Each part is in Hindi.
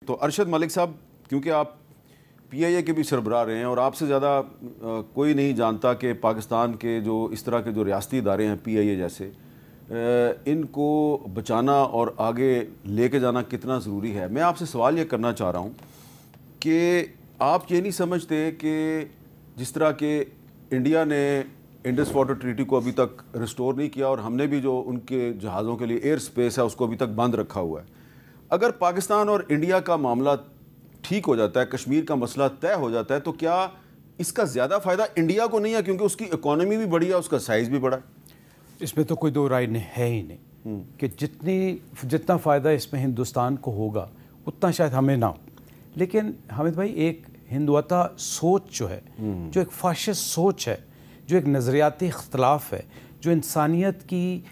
तो अरशद मलिक साहब, क्योंकि आप पीआईए के भी सरबराह रहे हैं और आपसे ज़्यादा कोई नहीं जानता कि पाकिस्तान के जो इस तरह के जो रियासती इदारे हैं पीआईए जैसे, इनको बचाना और आगे लेके जाना कितना ज़रूरी है। मैं आपसे सवाल ये करना चाह रहा हूँ कि आप ये नहीं समझते कि जिस तरह के इंडिया ने इंडस वाटर ट्रीटी को अभी तक रिस्टोर नहीं किया और हमने भी जो उनके जहाज़ों के लिए एयर स्पेस है उसको अभी तक बंद रखा हुआ है, अगर पाकिस्तान और इंडिया का मामला ठीक हो जाता है, कश्मीर का मसला तय हो जाता है, तो क्या इसका ज़्यादा फ़ायदा इंडिया को नहीं है? क्योंकि उसकी इकॉनमी भी बड़ी है, उसका साइज़ भी बड़ा है। इसमें तो कोई दो राय है ही नहीं कि जितना फ़ायदा इसमें हिंदुस्तान को होगा उतना शायद हमें ना हो। लेकिन हामिद भाई, एक हिंदुत्व सोच जो है, जो एक फाशिस्ट सोच है, जो एक नज़रियाती इख्तलाफ है, जो इंसानियत की,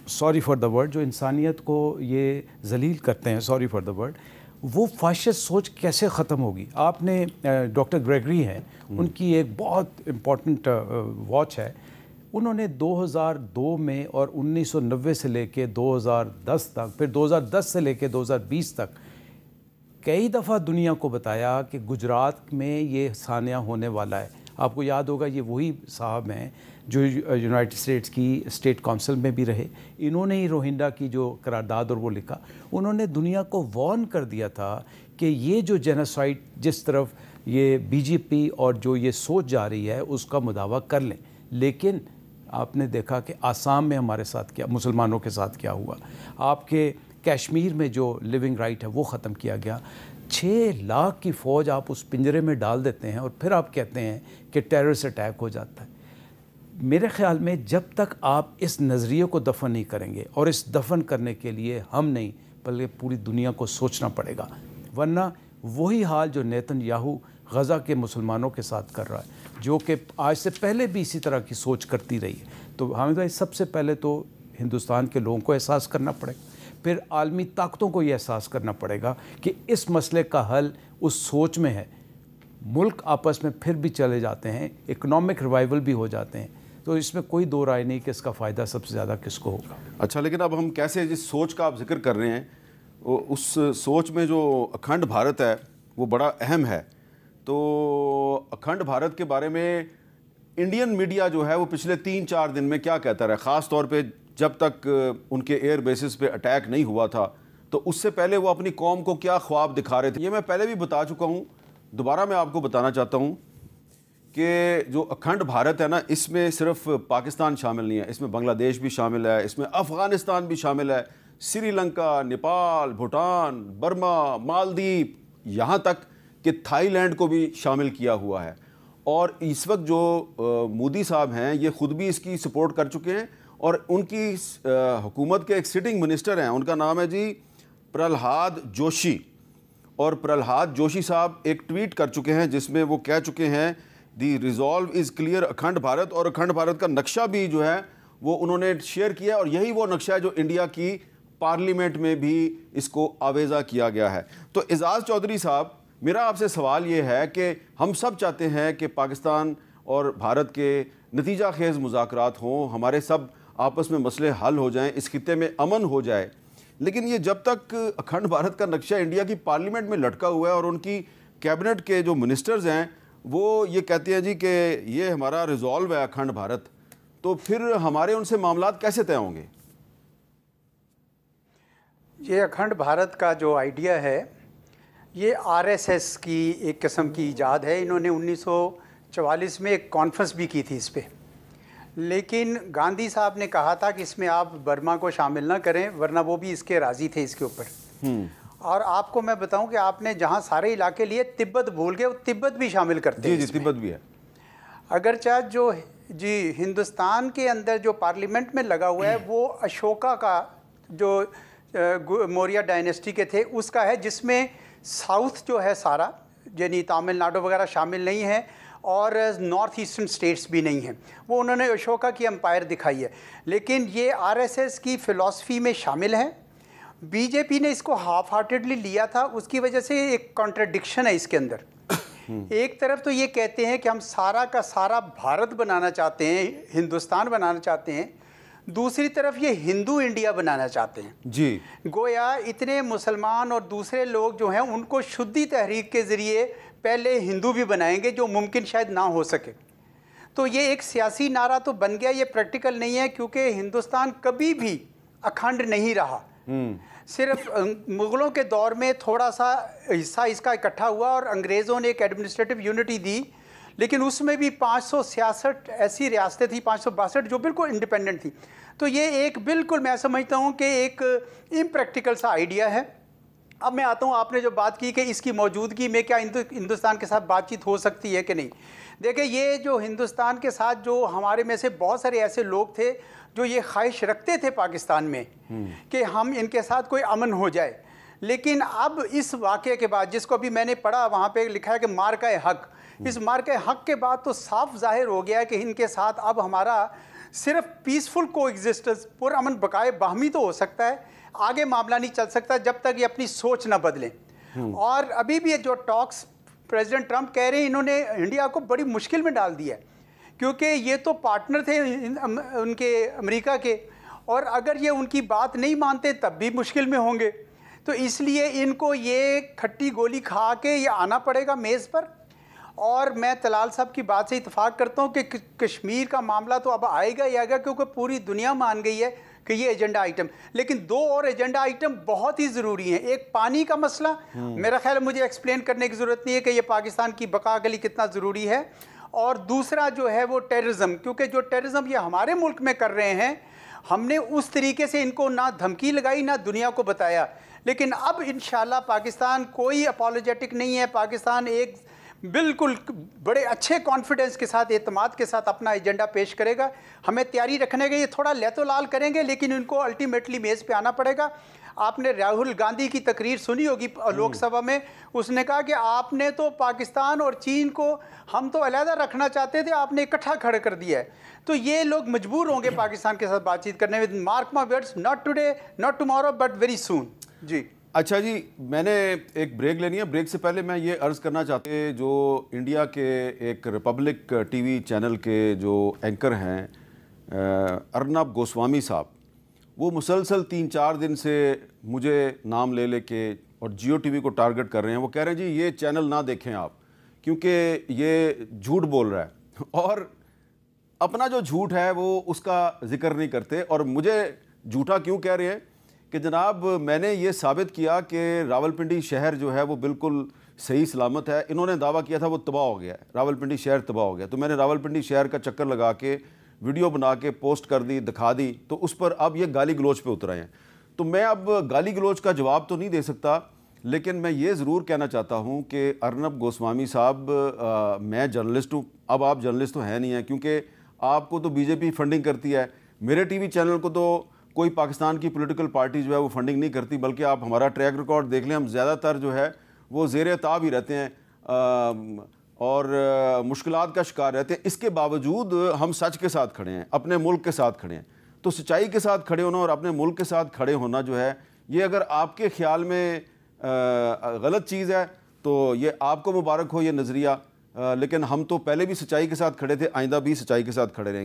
सॉरी फॉर द वर्ड, जो इंसानियत को ये जलील करते हैं, सॉरी फॉर द वर्ड, वो फाशिस्ट सोच कैसे ख़त्म होगी? आपने डॉक्टर ग्रेगरी हैं, उनकी एक बहुत इम्पॉर्टेंट वॉच है। उन्होंने 2002 में और 1990 से लेके 2010 तक, फिर 2010 से लेके 2020 तक कई दफ़ा दुनिया को बताया कि गुजरात में ये सानिया होने वाला है। आपको याद होगा, ये वही साहब हैं जो यूनाइटेड स्टेट्स की स्टेट काउंसिल में भी रहे। इन्होंने ही रोहिंग्या की जो करारदाद और वो लिखा। उन्होंने दुनिया को वार्न कर दिया था कि ये जो जेनोसाइड जिस तरफ ये बीजेपी और जो ये सोच जा रही है उसका मुदावा कर लें। लेकिन आपने देखा कि आसाम में हमारे साथ क्या, मुसलमानों के साथ क्या हुआ। आपके कश्मीर में जो लिविंग राइट है वो ख़त्म किया गया। 6 लाख की फ़ौज आप उस पिंजरे में डाल देते हैं और फिर आप कहते हैं कि टेररिस्ट अटैक हो जाता है। मेरे ख़्याल में जब तक आप इस नज़रिए को दफन नहीं करेंगे, और इस दफन करने के लिए हम नहीं बल्कि पूरी दुनिया को सोचना पड़ेगा, वरना वही हाल जो नेतन्याहू गज़ा के मुसलमानों के साथ कर रहा है, जो कि आज से पहले भी इसी तरह की सोच करती रही है। तो हामिद भाई, सबसे पहले तो हिंदुस्तान के लोगों को एहसास करना पड़ेगा, फिर आलमी ताकतों को ये एहसास करना पड़ेगा कि इस मसले का हल उस सोच में है। मुल्क आपस में फिर भी चले जाते हैं, इकोनॉमिक रिवाइवल भी हो जाते हैं, तो इसमें कोई दो राय नहीं कि इसका फ़ायदा सबसे ज़्यादा किसको होगा। अच्छा, लेकिन अब हम कैसे, जिस सोच का आप जिक्र कर रहे हैं, उस सोच में जो अखंड भारत है वो बड़ा अहम है। तो अखंड भारत के बारे में इंडियन मीडिया जो है वो पिछले 3-4 दिन में क्या कहता रहा, ख़ास तौर पे जब तक उनके एयर बेसिस पे अटैक नहीं हुआ था, तो उससे पहले वो अपनी कौम को क्या ख्वाब दिखा रहे थे। ये मैं पहले भी बता चुका हूँ, दोबारा मैं आपको बताना चाहता हूँ कि जो अखंड भारत है ना, इसमें सिर्फ पाकिस्तान शामिल नहीं है, इसमें बांग्लादेश भी शामिल है, इसमें अफ़गानिस्तान भी शामिल है, श्रीलंका, नेपाल, भूटान, बर्मा, मालदीव, यहाँ तक कि थाईलैंड को भी शामिल किया हुआ है। और इस वक्त जो मोदी साहब हैं ये ख़ुद भी इसकी सपोर्ट कर चुके हैं, और उनकी हुकूमत के एक सिटिंग मिनिस्टर हैं, उनका नाम है जी प्रहलाद जोशी। और प्रहलाद जोशी साहब एक ट्वीट कर चुके हैं जिसमें वो कह चुके हैं दी रिजॉल्व इज़ क्लियर अखंड भारत, और अखंड भारत का नक्शा भी जो है वो उन्होंने शेयर किया, और यही वो नक्शा है जो इंडिया की पार्लियामेंट में भी इसको आवेज़ा किया गया है। तो एजाज़ चौधरी साहब, मेरा आपसे सवाल ये है कि हम सब चाहते हैं कि पाकिस्तान और भारत के नतीजा खेज़ मुज़ाकरात हों, हमारे सब आपस में मसले हल हो जाएं, इस खित्ते में अमन हो जाए, लेकिन ये जब तक अखंड भारत का नक्शा इंडिया की पार्लियामेंट में लटका हुआ है और उनकी कैबिनेट के जो मिनिस्टर्स हैं वो ये कहते हैं जी कि ये हमारा रिजॉल्व है अखंड भारत, तो फिर हमारे उनसे मामलात कैसे तय होंगे? ये अखंड भारत का जो आइडिया है ये आरएसएस की एक किस्म की ईजाद है। इन्होंने 1944 में एक कॉन्फ्रेंस भी की थी इस पर, लेकिन गांधी साहब ने कहा था कि इसमें आप बर्मा को शामिल ना करें, वरना वो भी इसके राज़ी थे इसके ऊपर। और आपको मैं बताऊं कि आपने जहां सारे इलाके लिए तिब्बत भूल गए, वो तिब्बत भी शामिल करते हैं। जी, तिब्बत भी है। अगर चाहे जो जी हिंदुस्तान के अंदर जो पार्लियामेंट में लगा हुआ है वो अशोका का जो मौर्य डायनेस्टी के थे उसका है, जिसमें साउथ जो है सारा, यानी तमिलनाडु वगैरह शामिल नहीं है और नॉर्थ ईस्टर्न स्टेट्स भी नहीं हैं। वो उन्होंने अशोका की एम्पायर दिखाई है, लेकिन ये आरएसएस की फ़िलॉसफी में शामिल है। बीजेपी ने इसको हाफ हार्टेडली लिया था, उसकी वजह से एक कॉन्ट्रडिक्शन है इसके अंदर। एक तरफ तो ये कहते हैं कि हम सारा का सारा भारत बनाना चाहते हैं, हिंदुस्तान बनाना चाहते हैं, दूसरी तरफ ये हिंदू इंडिया बनाना चाहते हैं जी। गोया इतने मुसलमान और दूसरे लोग जो हैं उनको शुद्धि तहरीक के ज़रिए पहले हिंदू भी बनाएंगे, जो मुमकिन शायद ना हो सके। तो ये एक सियासी नारा तो बन गया, ये प्रैक्टिकल नहीं है, क्योंकि हिंदुस्तान कभी भी अखंड नहीं रहा। सिर्फ मुग़लों के दौर में थोड़ा सा हिस्सा इसका इकट्ठा हुआ और अंग्रेज़ों ने एक एडमिनिस्ट्रेटिव यूनिटी दी, लेकिन उसमें भी 566 ऐसी रियासतें थी, 562 जो बिल्कुल इंडिपेंडेंट थी। तो ये एक बिल्कुल मैं समझता हूँ कि एक इम्प्रैक्टिकल सा आइडिया है। अब मैं आता हूँ, आपने जो बात की कि इसकी मौजूदगी में क्या हिंदुस्तान के साथ बातचीत हो सकती है कि नहीं। देखिए, ये जो हिंदुस्तान के साथ जो हमारे में से बहुत सारे ऐसे लोग थे जो ये ख्वाहिश रखते थे पाकिस्तान में कि हम इनके साथ कोई अमन हो जाए, लेकिन अब इस वाक़े के बाद, जिसको अभी मैंने पढ़ा, वहाँ पे लिखा है कि मार्का हक, इस मार्का हक के बाद तो साफ जाहिर हो गया है कि इनके साथ अब हमारा सिर्फ पीसफुल को एग्जिस्टेंस, पुरअमन बकाए बाहमी तो हो सकता है, आगे मामला नहीं चल सकता जब तक ये अपनी सोच ना बदलें। और अभी भी जो टॉक्स प्रेसिडेंट ट्रंप कह रहे हैं, इन्होंने इंडिया को बड़ी मुश्किल में डाल दिया है, क्योंकि ये तो पार्टनर थे उनके अमेरिका के, और अगर ये उनकी बात नहीं मानते तब भी मुश्किल में होंगे। तो इसलिए इनको ये खट्टी गोली खा के ये आना पड़ेगा मेज़ पर। और मैं तलाल साहब की बात से इत्तेफाक करता हूँ कि कश्मीर का मामला तो अब आएगा ही आएगा, क्योंकि पूरी दुनिया मान गई है कि ये एजेंडा आइटम, लेकिन दो और एजेंडा आइटम बहुत ही ज़रूरी हैं। एक पानी का मसला, मेरा ख्याल है मुझे एक्सप्लेन करने की ज़रूरत नहीं है कि ये पाकिस्तान की बका के लिए कितना ज़रूरी है, और दूसरा जो है वो टेररिज्म, क्योंकि जो टेररिज्म ये हमारे मुल्क में कर रहे हैं, हमने उस तरीके से इनको ना धमकी लगाई ना दुनिया को बताया, लेकिन अब इंशाल्लाह पाकिस्तान कोई अपॉलोजेटिक नहीं है। पाकिस्तान एक बिल्कुल बड़े अच्छे कॉन्फिडेंस के साथ, एतमाद के साथ अपना एजेंडा पेश करेगा। हमें तैयारी रखने के, ये थोड़ा लहतो लाल करेंगे, लेकिन इनको अल्टीमेटली मेज़ पे आना पड़ेगा। आपने राहुल गांधी की तकरीर सुनी होगी लोकसभा में, उसने कहा कि आपने तो पाकिस्तान और चीन को हम तो अलहदा रखना चाहते थे, आपने इकट्ठा खड़ा कर दिया है। तो ये लोग मजबूर होंगे पाकिस्तान के साथ बातचीत करने में। Mark my words, not today not tomorrow but very soon. जी अच्छा जी, मैंने एक ब्रेक लेनी है। ब्रेक से पहले मैं ये अर्ज़ करना चाहते, जो इंडिया के एक रिपब्लिक टीवी चैनल के जो एंकर हैं अर्नब गोस्वामी साहब, वो मुसलसल 3-4 दिन से मुझे नाम ले लेके और जियो टीवी को टारगेट कर रहे हैं। वो कह रहे हैं जी ये चैनल ना देखें आप, क्योंकि ये झूठ बोल रहा है, और अपना जो झूठ है वो उसका जिक्र नहीं करते। और मुझे झूठा क्यों कह रहे हैं कि जनाब, मैंने ये साबित किया कि रावलपिंडी शहर जो है वो बिल्कुल सही सलामत है। इन्होंने दावा किया था वो तबाह हो गया है, रावलपिंडी शहर तबाह हो गया। तो मैंने रावलपिंडी शहर का चक्कर लगा के वीडियो बना के पोस्ट कर दी, दिखा दी, तो उस पर अब ये गाली गलोच पे उतर आए हैं। तो मैं अब गाली गलोच का जवाब तो नहीं दे सकता, लेकिन मैं ये ज़रूर कहना चाहता हूँ कि अर्नब गोस्वामी साहब, मैं जर्नलिस्ट हूँ, अब आप जर्नलिस्ट तो है नहीं हैं, क्योंकि आपको तो बीजेपी फंडिंग करती है। मेरे टीवी चैनल को तो कोई पाकिस्तान की पॉलिटिकल पार्टी जो है वो फंडिंग नहीं करती, बल्कि आप हमारा ट्रैक रिकॉर्ड देख लें, हम ज़्यादातर जो है वो ज़ेर ताब ही रहते हैं और मुश्किलात का शिकार रहते हैं। इसके बावजूद हम सच के साथ खड़े हैं, अपने मुल्क के साथ खड़े हैं। तो सच्चाई के साथ खड़े होना और अपने मुल्क के साथ खड़े होना जो है, ये अगर आपके ख्याल में गलत चीज़ है तो ये आपको मुबारक हो ये नज़रिया, लेकिन हम तो पहले भी सच्चाई के साथ खड़े थे, आइंदा भी सच्चाई के साथ खड़े रहेंगे।